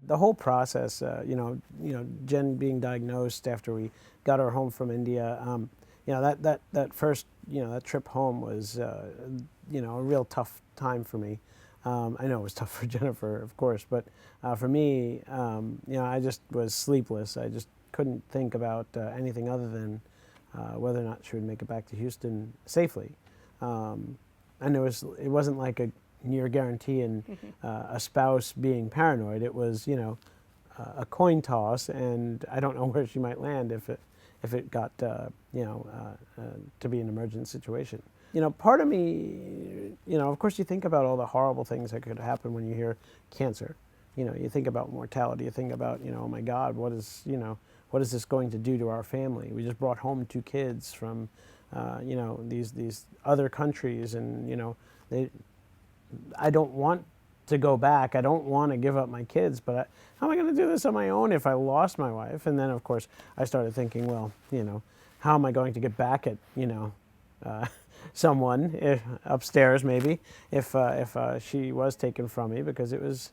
The whole process, Jen being diagnosed after we got her home from India, that first, that trip home was, a real tough time for me. I know it was tough for Jennifer, of course, but for me, I just was sleepless. I just couldn't think about anything other than whether or not she would make it back to Houston safely. And it wasn't like a near guarantee and a spouse being paranoid. It was, a coin toss, and I don't know where she might land if it got to be an emergent situation. Part of me, of course, you think about all the horrible things that could happen when you hear cancer. You think about mortality. You think about, oh my God, what is this going to do to our family? We just brought home 2 kids from, these other countries, and I don't want to go back. I don't want to give up my kids, but how am I going to do this on my own if I lost my wife? And then, of course, I started thinking, well, how am I going to get back at, someone upstairs maybe if she was taken from me, because it was,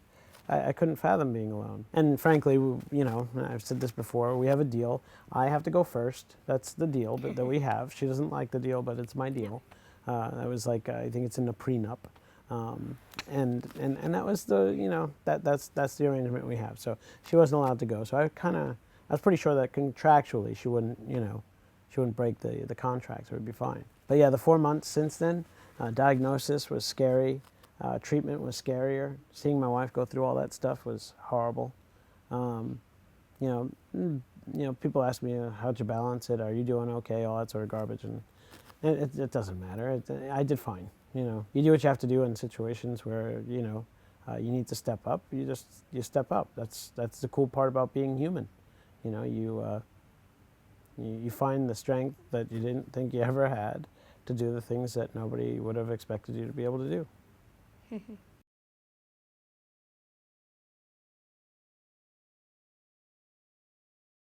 I couldn't fathom being alone. And frankly, I've said this before, we have a deal. I have to go first. That's the deal that we have. She doesn't like the deal, but it's my deal. That was like, I think it's in the prenup. And that was the, that's the arrangement we have. So she wasn't allowed to go. So I was pretty sure that contractually she wouldn't, she wouldn't break the contract, so it would be fine. But yeah, the 4 months since then, diagnosis was scary. Treatment was scarier. Seeing my wife go through all that stuff was horrible. People ask me, how'd you balance it? Are you doing okay? All that sort of garbage. And it doesn't matter. I did fine. You do what you have to do in situations where, you need to step up. You step up. That's the cool part about being human. You find the strength that you didn't think you ever had to do the things that nobody would have expected you to be able to do.